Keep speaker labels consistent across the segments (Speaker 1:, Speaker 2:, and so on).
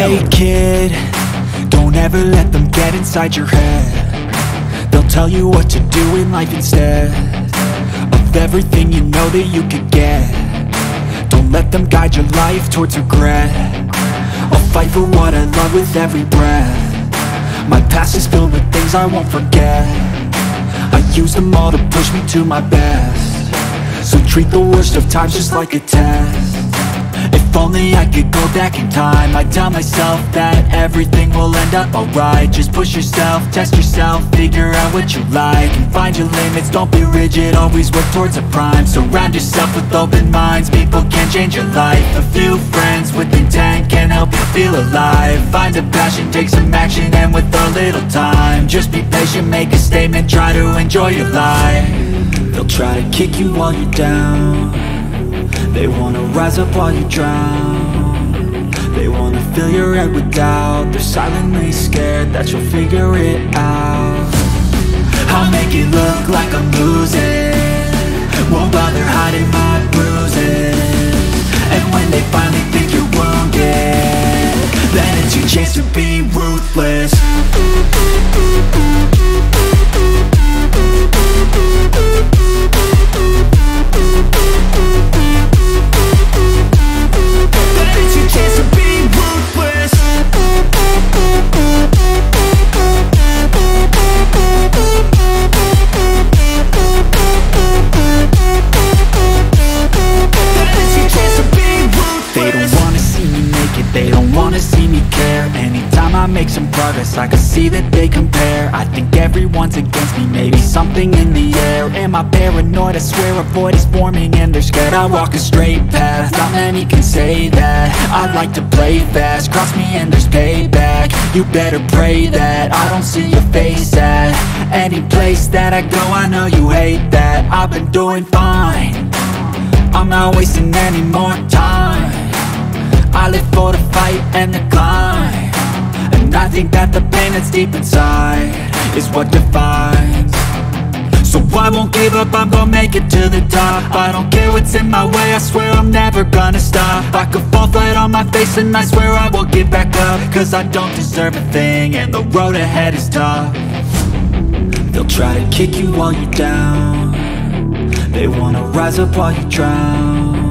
Speaker 1: Hey kid, don't ever let them get inside your head. They'll tell you what to do in life instead of everything you know that you could get. Don't let them guide your life towards regret. I'll fight for what I love with every breath. My past is filled with things I won't forget. I use them all to push me to my best. So treat the worst of times just like a test. If only I could go back in time, I'd tell myself that everything will end up alright. Just push yourself, test yourself, figure out what you like, and find your limits, don't be rigid, always work towards a prime. Surround yourself with open minds, people can change your life. A few friends with intent can help you feel alive. Find a passion, take some action, and with a little time, just be patient, make a statement, try to enjoy your life. They'll try to kick you while you're down. They wanna rise up while you drown. They wanna fill your head with doubt. They're silently scared that you'll figure it out. I'll make it look like I'm losing, won't bother hiding my bruises. And when they finally think you're wounded, then it's your chance to be ruthless. They don't wanna see me care. Anytime I make some progress, I can see that they compare. I think everyone's against me, maybe something in the air. Am I paranoid? I swear a void is forming and they're scared. I walk a straight path, not many can say that. I like to play fast, cross me and there's payback. You better pray that I don't see your face at any place that I go. I know you hate that. I've been doing fine, I'm not wasting any more time. I live for the fight and the climb, and I think that the pain that's deep inside is what defines. So I won't give up, I'm gonna make it to the top. I don't care what's in my way, I swear I'm never gonna stop. I could fall flat on my face and I swear I will get back up, cause I don't deserve a thing and the road ahead is tough. They'll try to kick you while you're down. They wanna rise up while you drown.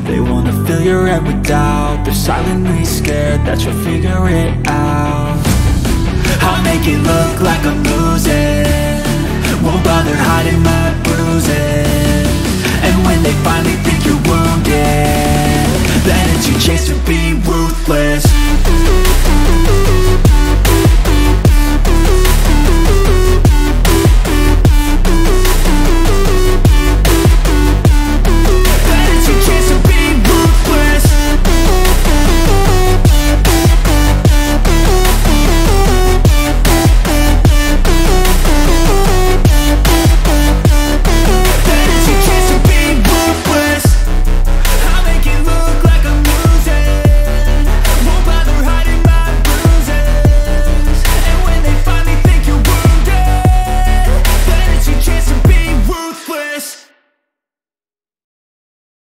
Speaker 1: They wanna fill your head with doubt. They're silently scared that you'll figure it out. I'll make it look like I'm losing, won't bother hiding my bruises. And when they finally